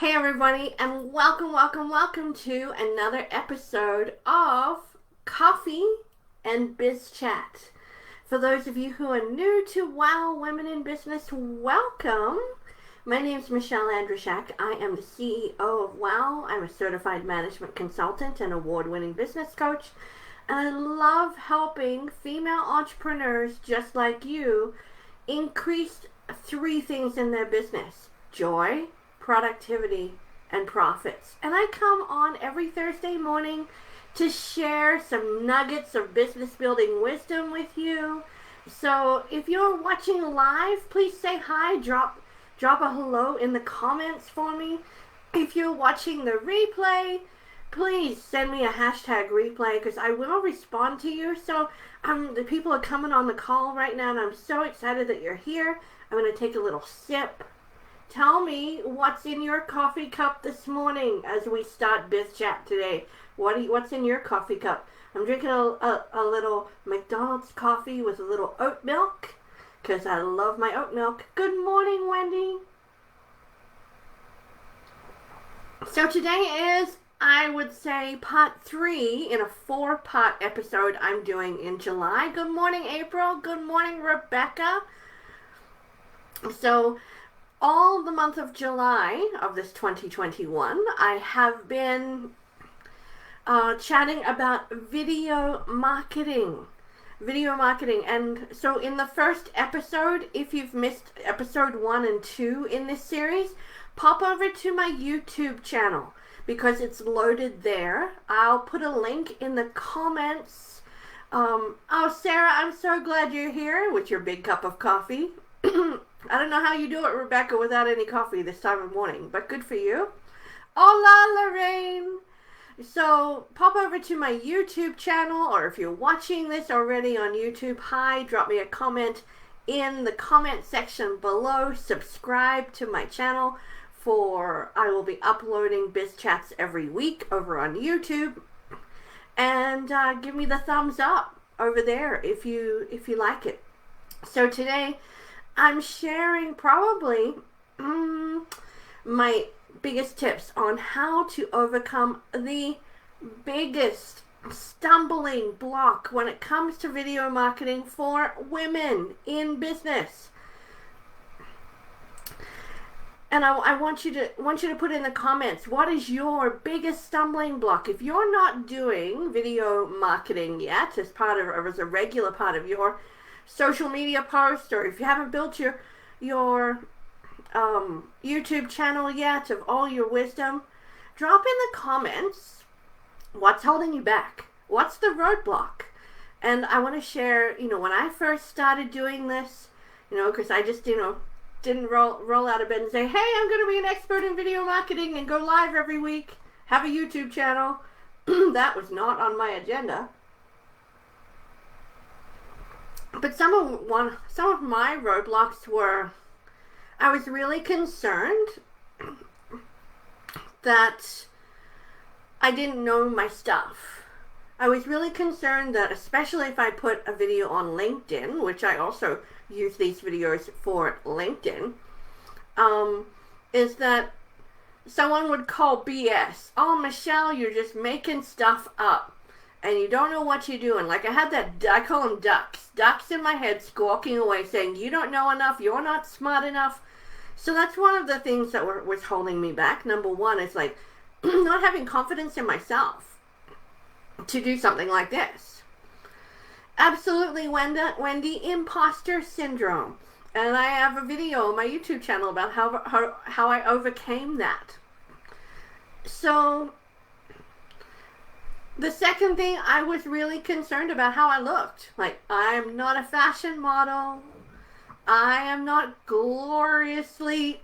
Hey everybody, and welcome to another episode of Coffee and Biz Chat. For those of you who are new to Wow Women in Business, welcome. My name is Michelle Andrishak. I am the CEO of Wow. I'm a certified management consultant and award-winning business coach, and I love helping female entrepreneurs just like you increase three things in their business: joy, productivity, and profits. And I come on every Thursday morning to share some nuggets of business building wisdom with you. So if you're watching live, please say hi, drop a hello in the comments for me. If you're watching the replay, please send me a hashtag replay because I will respond to you. So the people are coming on the call right now, and I'm so excited that you're here. I'm going to take a little sip. Tell me what's in your coffee cup this morning as we start Biz Chat today. What's in your coffee cup? I'm drinking a little McDonald's coffee with a little oat milk because I love my oat milk. Good morning, Wendy. So today is, I would say, part 3 in a 4-part episode I'm doing in July. Good morning, April. Good morning, Rebecca. So all the month of July of this 2021, I have been chatting about video marketing. And so in the first episode, if you've missed episode 1 and 2 in this series, pop over to my YouTube channel because it's loaded there. I'll put a link in the comments. Oh, Sarah, I'm so glad you're here with your big cup of coffee. I don't know how you do it, Rebecca, without any coffee this time of morning, but good for you. Hola, Lorraine. So pop over to my YouTube channel, or if you're watching this already on YouTube, hi, drop me a comment in the comment section below. Subscribe to my channel I will be uploading Biz Chats every week over on YouTube. And give me the thumbs up over there if you like it. So today I'm sharing probably my biggest tips on how to overcome the biggest stumbling block when it comes to video marketing for women in business. And I want you to put in the comments, what is your biggest stumbling block? If you're not doing video marketing yet as a regular part of your social media post, or if you haven't built your YouTube channel yet of all your wisdom, drop in the comments what's holding you back. What's the roadblock? And I want to share, when I first started doing this, because I just, didn't roll out of bed and say, hey, I'm going to be an expert in video marketing and go live every week, have a YouTube channel. That was not on my agenda. But some of my roadblocks were, I was really concerned that I didn't know my stuff. I was really concerned that, especially if I put a video on LinkedIn, which I also use these videos for LinkedIn, is that someone would call BS. Oh, Michelle, you're just making stuff up and you don't know what you're doing. Like I call them ducks in my head squawking away saying, you don't know enough, you're not smart enough. So that's one of the things that was holding me back. Number one is like not having confidence in myself to do something like this. Absolutely, Wendy, imposter syndrome. And I have a video on my YouTube channel about how I overcame that. So the second thing, I was really concerned about how I looked. Like, I'm not a fashion model. I am not gloriously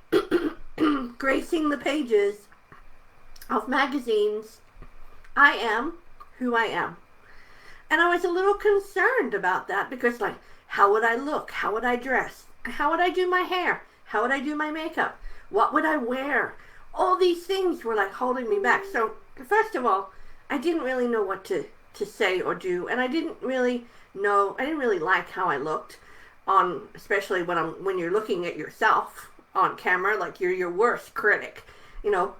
gracing the pages of magazines. I am who I am. And I was a little concerned about that because, like, how would I look? How would I dress? How would I do my hair? How would I do my makeup? What would I wear? All these things were, like, holding me back. So, first of all, I didn't really know what to say or do. And I didn't really like how I looked especially when you're looking at yourself on camera, like you're your worst critic.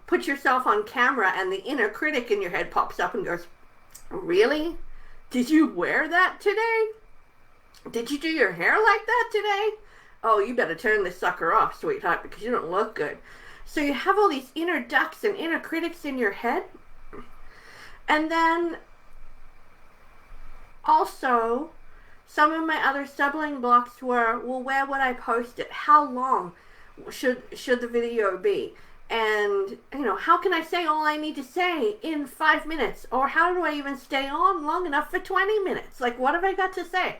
put yourself on camera and the inner critic in your head pops up and goes, really? Did you wear that today? Did you do your hair like that today? Oh, you better turn this sucker off, sweetheart, because you don't look good. So you have all these inner ducks and inner critics in your head. And then also, some of my other stumbling blocks were, well, where would I post it? How long should the video be? And, how can I say all I need to say in 5 minutes? Or how do I even stay on long enough for 20 minutes? Like, what have I got to say?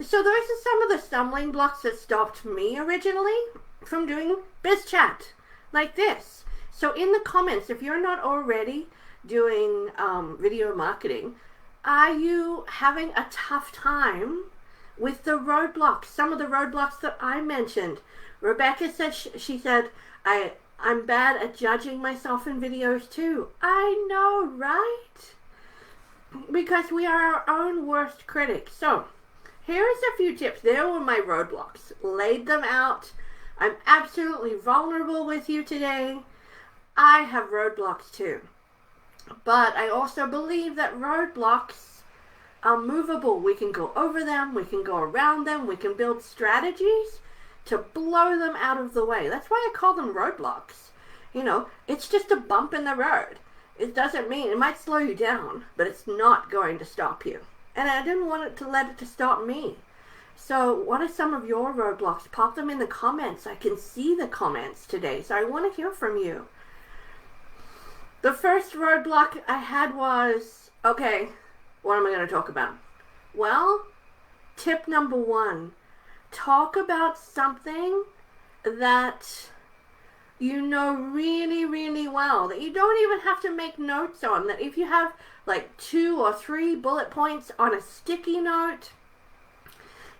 So those are some of the stumbling blocks that stopped me originally from doing Biz Chat like this. So in the comments, if you're not already doing video marketing, are you having a tough time with the roadblocks? Some of the roadblocks that I mentioned. Rebecca said, she said, I'm bad at judging myself in videos too. I know, right? Because we are our own worst critics. So here's a few tips. There were my roadblocks. Laid them out. I'm absolutely vulnerable with you today. I have roadblocks too. But I also believe that roadblocks are movable. We can go over them. We can go around them. We can build strategies to blow them out of the way. That's why I call them roadblocks. It's just a bump in the road. It doesn't mean, it might slow you down, but it's not going to stop you. And I didn't want it to let it to stop me. So what are some of your roadblocks? Pop them in the comments. I can see the comments today, so I want to hear from you. The first roadblock I had was, okay, what am I going to talk about? Well, tip number 1, talk about something that you know really, really well, that you don't even have to make notes on, that if you have like 2 or 3 bullet points on a sticky note,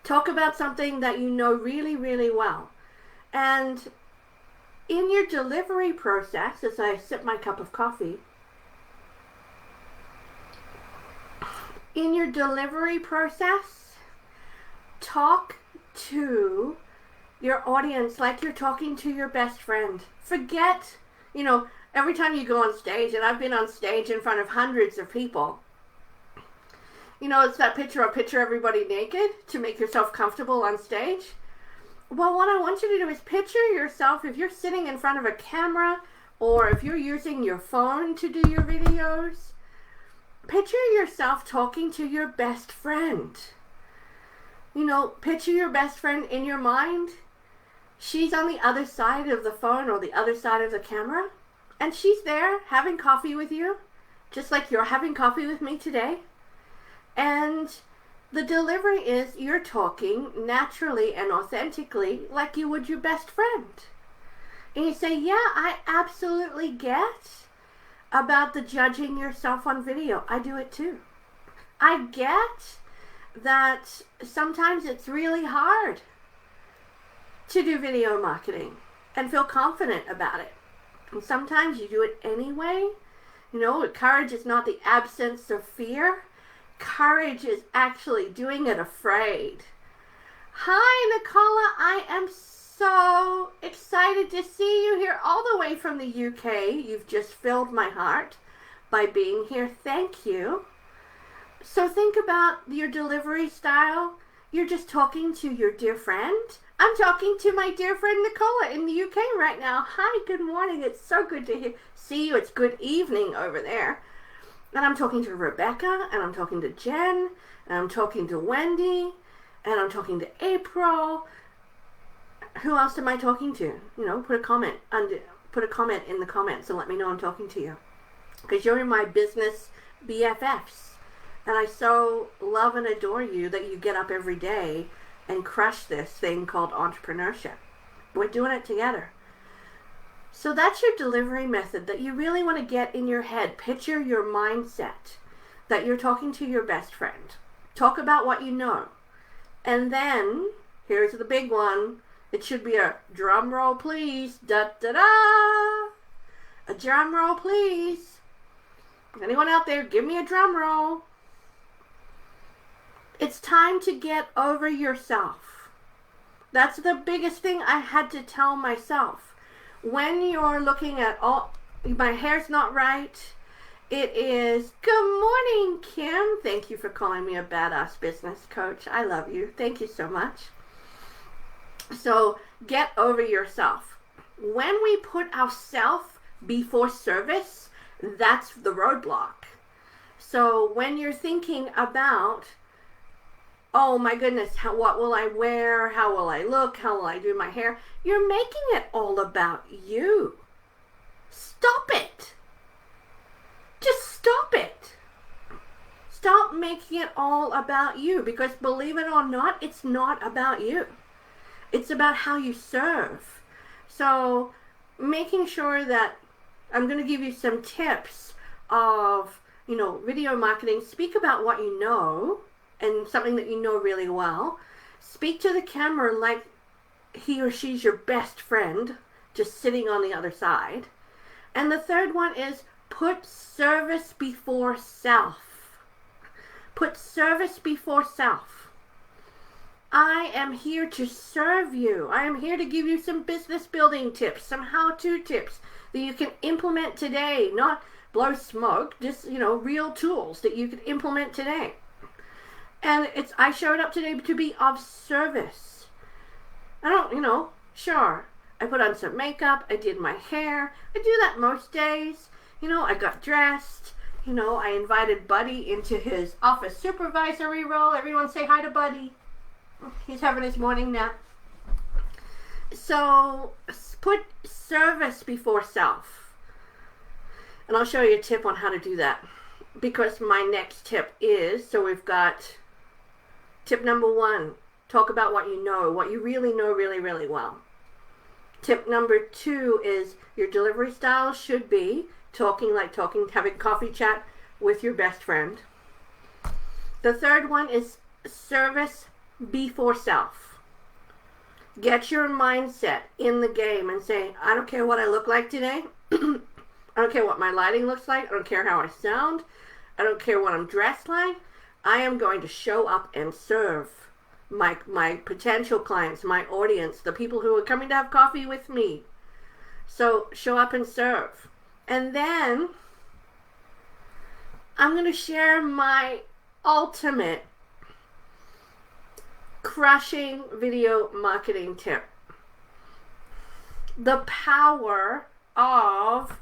talk about something that you know really, really well. And in your delivery process, as I sip my cup of coffee, in your delivery process, talk to your audience like you're talking to your best friend. Forget, every time you go on stage, and I've been on stage in front of hundreds of people, it's that picture everybody naked to make yourself comfortable on stage. Well, what I want you to do is picture yourself, if you're sitting in front of a camera or if you're using your phone to do your videos, picture yourself talking to your best friend. Picture your best friend in your mind. She's on the other side of the phone or the other side of the camera, and she's there having coffee with you, just like you're having coffee with me today. And the delivery is you're talking naturally and authentically like you would your best friend. And you say, yeah, I absolutely get about the judging yourself on video. I do it too. I get that sometimes it's really hard to do video marketing and feel confident about it. And sometimes you do it anyway. Courage is not the absence of fear. Courage is actually doing it afraid. Hi, Nicola. I am so excited to see you here all the way from the UK. You've just filled my heart by being here. Thank you. So think about your delivery style. You're just talking to your dear friend. I'm talking to my dear friend Nicola in the UK right now. Hi, good morning. It's so good to see you. It's good evening over there. And I'm talking to Rebecca, and I'm talking to Jen, and I'm talking to Wendy, and I'm talking to April. Who else am I talking to? Put a comment in the comments and let me know I'm talking to you. Because you're in my business BFFs. And I so love and adore you that you get up every day and crush this thing called entrepreneurship. We're doing it together. So that's your delivery method that you really want to get in your head. Picture your mindset that you're talking to your best friend. Talk about what you know. And then, here's the big one. It should be a drum roll, please. Da da da. A drum roll, please. Anyone out there, give me a drum roll. It's time to get over yourself. That's the biggest thing I had to tell myself. when you're looking at, oh, my hair's not right, it is, good morning, Kim. Thank you for calling me a badass business coach. I love you. Thank you so much. So get over yourself. When we put ourselves before service, that's the roadblock. So when you're thinking about, oh my goodness, what will I wear? How will I look? How will I do my hair? You're making it all about you. Stop it. Just stop it. Stop making it all about you, because believe it or not, it's not about you. It's about how you serve. So making sure that I'm going to give you some tips of, video marketing. Speak about what you know and something that you know really well. Speak to the camera like he or she's your best friend, just sitting on the other side. And the third one is put service before self. Put service before self. I am here to serve you. I am here to give you some business building tips, some how-to tips that you can implement today, not blow smoke, just, real tools that you can implement today. And I showed up today to be of service. I don't, sure, I put on some makeup, I did my hair, I do that most days, I got dressed, I invited Buddy into his office supervisory role. Everyone say hi to Buddy. He's having his morning nap. So put service before self. And I'll show you a tip on how to do that, because my next tip is, so we've got tip number 1, talk about what you know, what you really know really, really well. Tip number 2 is your delivery style should be talking, having coffee chat with your best friend. The third one is service before self. Get your mindset in the game and say, I don't care what I look like today. I don't care what my lighting looks like. I don't care how I sound. I don't care what I'm dressed like. I am going to show up and serve my potential clients, my audience, the people who are coming to have coffee with me. So show up and serve. And then I'm going to share my ultimate crushing video marketing tip. The power of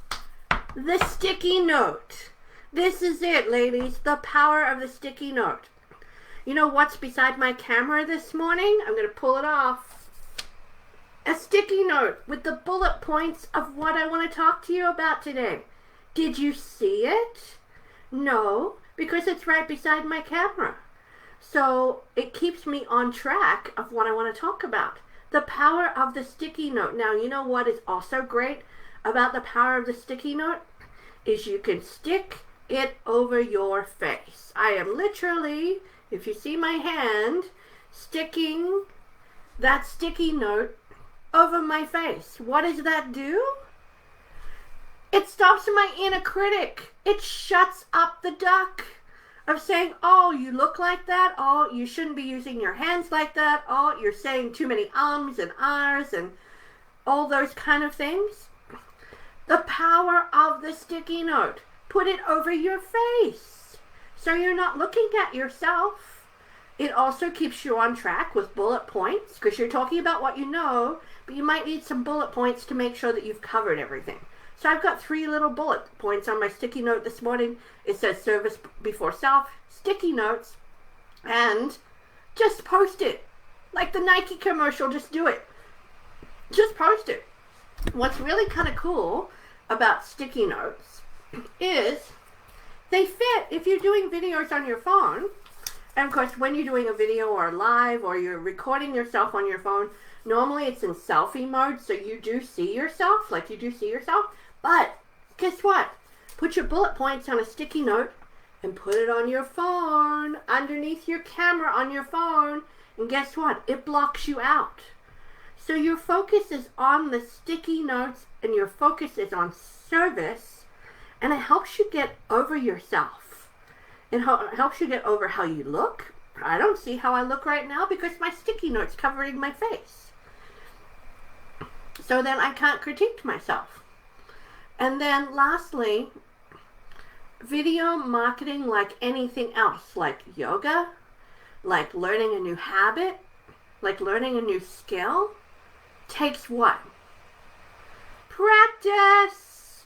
the sticky note. This is it, ladies. The power of the sticky note. You know what's beside my camera this morning? I'm going to pull it off. A sticky note with the bullet points of what I want to talk to you about today. Did you see it? No, because it's right beside my camera. So it keeps me on track of what I want to talk about. The power of the sticky note. Now, you know what is also great about the power of the sticky note? Is you can stick it over your face. I am literally, if you see my hand, sticking that sticky note over my face. What does that do? It stops my inner critic. It shuts up the duck of saying, oh, you look like that. Oh, you shouldn't be using your hands like that. Oh, you're saying too many ums and ahs and all those kind of things. The power of the sticky note. Put it over your face so you're not looking at yourself. It also keeps you on track with bullet points, because you're talking about what you know, but you might need some bullet points to make sure that you've covered everything. So I've got 3 little bullet points on my sticky note this morning. It says service before self, sticky notes, and just post it. Like the Nike commercial, just do it. Just post it. What's really kind of cool about sticky notes is they fit if you're doing videos on your phone. And of course, when you're doing a video or live or you're recording yourself on your phone, normally it's in selfie mode, so you do see yourself, But guess what? Put your bullet points on a sticky note and put it on your phone, underneath your camera on your phone. And guess what? It blocks you out. So your focus is on the sticky notes and your focus is on service, and it helps you get over yourself. It helps you get over how you look. I don't see how I look right now because my sticky note's covering my face. so then I can't critique myself. And then lastly, video marketing, like anything else, like yoga, like learning a new habit, like learning a new skill, takes what? Practice.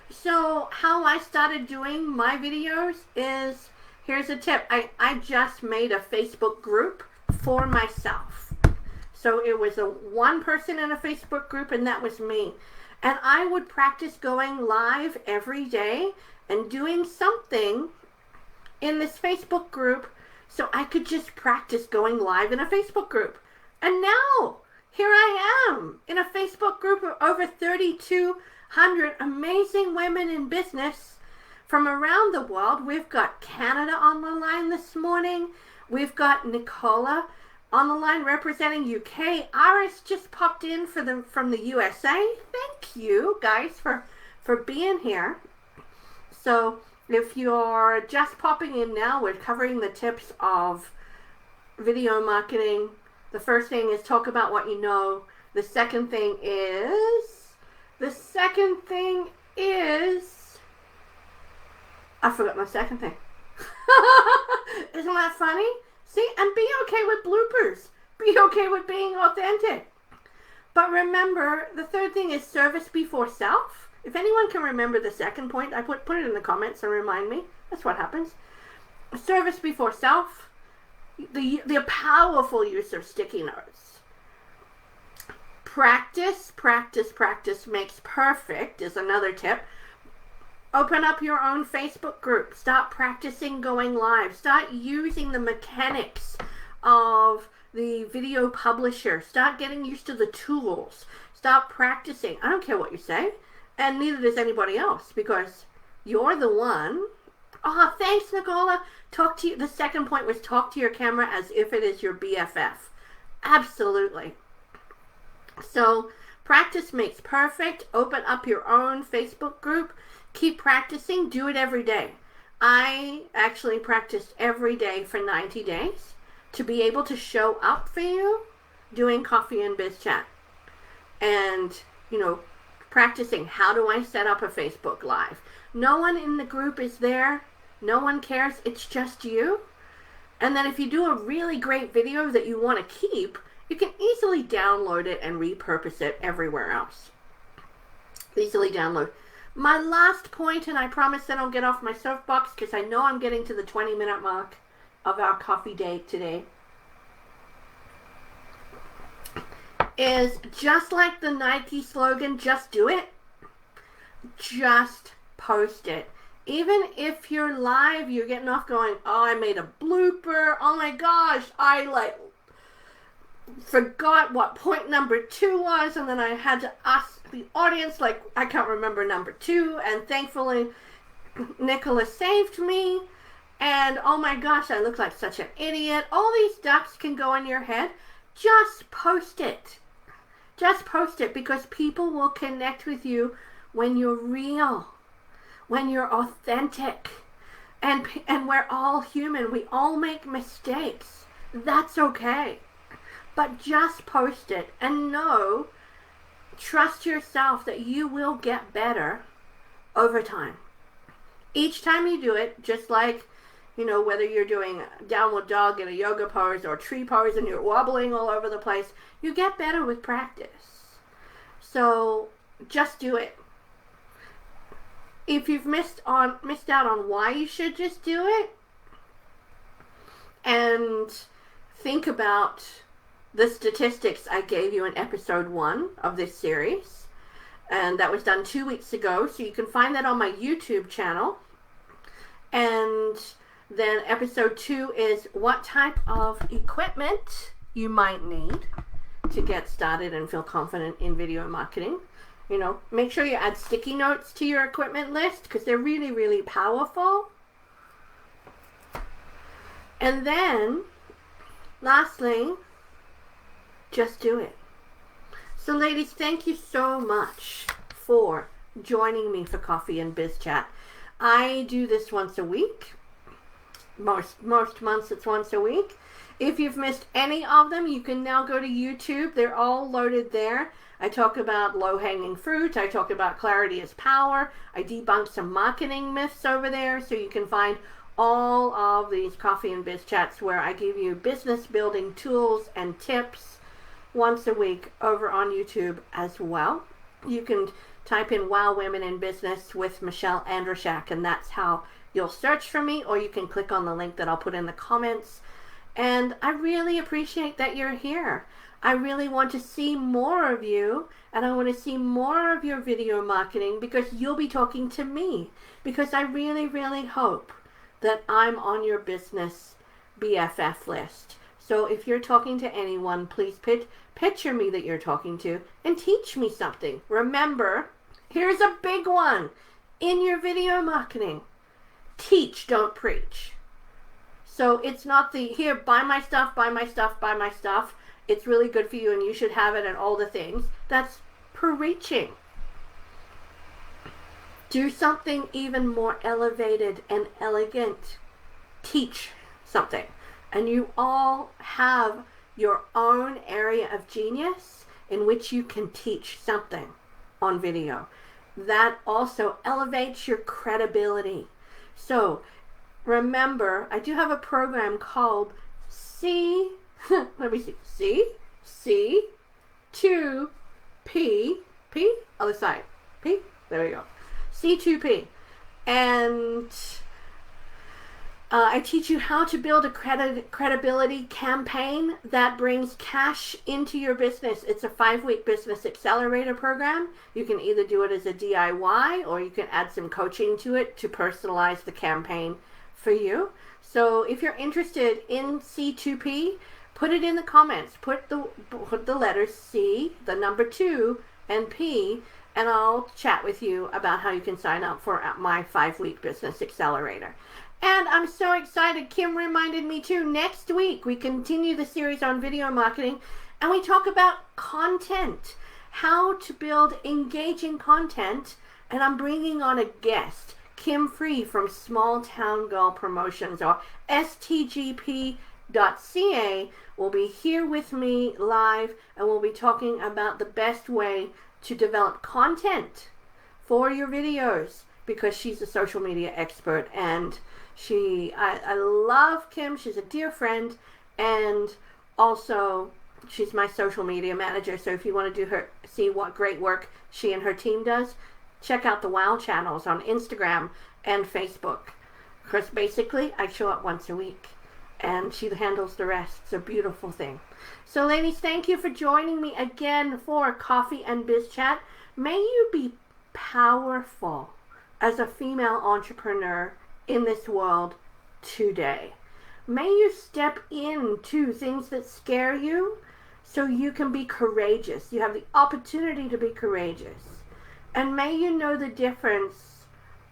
So how I started doing my videos is, here's a tip. I just made a Facebook group for myself. So it was one person in a Facebook group, and that was me. And I would practice going live every day and doing something in this Facebook group so I could just practice going live in a Facebook group. And now, here I am in a Facebook group of over 3,200 amazing women in business from around the world. We've got Canada on the line this morning. We've got Nicola on the line representing UK. Iris just popped in from the USA. Thank you guys for being here. So if you're just popping in now, we're covering the tips of video marketing. The first thing is talk about what you know. The second thing is, I forgot my second thing. Isn't that funny? See, and be okay with bloopers. Be okay with being authentic. But remember, the third thing is service before self. If anyone can remember the second point, I put it in the comments and remind me. That's what happens. Service before self. The powerful use of sticky notes. Practice makes perfect is another tip. Open up your own Facebook group. Start practicing going live. Start using the mechanics of the video publisher. Start getting used to the tools. Start practicing. I don't care what you say. And neither does anybody else, because you're the one. Oh, thanks, Nicola. Talk to you. The second point was talk to your camera as if it is your BFF. Absolutely. So practice makes perfect. Open up your own Facebook group. Keep practicing. Do it every day. I actually practiced every day for 90 days to be able to show up for you doing Coffee and Biz Chat. And, practicing how do I set up a Facebook Live. No one in the group is there. No one cares. It's just you. And then if you do a really great video that you want to keep, you can easily download it and repurpose it everywhere else. Easily download. My last point, and I promise I don't get off my soapbox because I know I'm getting to the 20-minute mark of our coffee date today, is just like the Nike slogan, just do it. Just post it. Even if you're live, you're getting off going, oh, I made a blooper. Oh my gosh, I forgot what point number 2 was, and then I had to ask the audience, I can't remember number 2, and thankfully Nicola saved me, and oh my gosh, I look like such an idiot. All these ducks can go in your head. Just post it. Just post it, because people will connect with you when you're real, when you're authentic, and we're all human. We all make mistakes. That's okay. But just post it and trust yourself that you will get better over time. Each time you do it, just like, whether you're doing a downward dog in a yoga pose or tree pose and you're wobbling all over the place, you get better with practice. So just do it. If you've missed out on why you should just do it, and think about the statistics I gave you in episode 1 of this series, and that was done 2 weeks ago, so you can find that on my YouTube channel. And then episode 2 is what type of equipment you might need to get started and feel confident in video marketing. Make sure you add sticky notes to your equipment list, because they're really, really powerful. And then, lastly, just do it. So ladies, thank you so much for joining me for Coffee and Biz Chat. I do this once a week, Most months it's once a week. If you've missed any of them, you can now go to YouTube. They're all loaded there. I talk about low-hanging fruit. I talk about clarity is power. I debunk some marketing myths over there, so you can find all of these Coffee and Biz Chats where I give you business building tools and tips once a week over on YouTube as well. You can type in Wow Women in Business with Michelle Andrishak, and that's how you'll search for me, or you can click on the link that I'll put in the comments. And I really appreciate that you're here. I really want to see more of you, and I want to see more of your video marketing because you'll be talking to me. Because I really, really hope that I'm on your business BFF list. So if you're talking to anyone, please picture me that you're talking to and teach me something. Remember, here's a big one in your video marketing. Teach, don't preach. So it's not the, here, buy my stuff, buy my stuff, buy my stuff. It's really good for you and you should have it and all the things. That's preaching. Do something even more elevated and elegant. Teach something. And you all have your own area of genius in which you can teach something on video. That also elevates your credibility. So remember, I do have a program called let me see, C2P, other side, P, there we go, C2P, and I teach you how to build a credibility campaign that brings cash into your business. It's a 5-week business accelerator program. You can either do it as a DIY or you can add some coaching to it to personalize the campaign for you. So if you're interested in C2P, put it in the comments. Put the letters C, the number 2, and P, and I'll chat with you about how you can sign up for my 5-week business accelerator. And I'm so excited. Kim reminded me too, next week we continue the series on video marketing and we talk about content, how to build engaging content, and I'm bringing on a guest, Kim Free from Small Town Girl Promotions, or stgp.ca, will be here with me live, and we'll be talking about the best way to develop content for your videos, because she's a social media expert, and I love Kim. She's a dear friend, and also she's my social media manager. So if you want to see what great work she and her team does, check out the WOW channels on Instagram and Facebook. Because basically I show up once a week and she handles the rest. It's a beautiful thing. So ladies, thank you for joining me again for Coffee and Biz Chat. May you be powerful as a female entrepreneur in this world today. May you step into things that scare you so you can be courageous. You have the opportunity to be courageous. And may you know the difference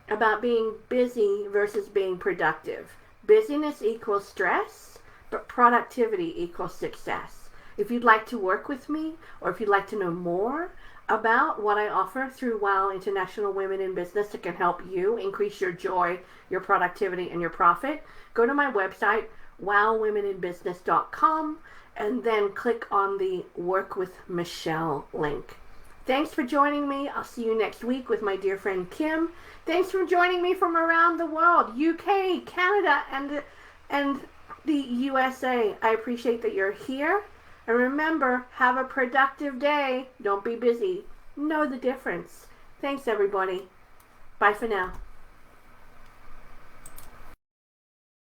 about being busy versus being productive. Busyness equals stress, but productivity equals success. If you'd like to work with me, or if you'd like to know more about what I offer through WOW International Women in Business that can help you increase your joy, your productivity, and your profit, go to my website, wowwomeninbusiness.com, and then click on the Work with Michelle link. Thanks for joining me. I'll see you next week with my dear friend Kim. Thanks for joining me from around the world, UK, Canada, and the USA. I appreciate that you're here. And remember, have a productive day. Don't be busy. Know the difference. Thanks, everybody. Bye for now.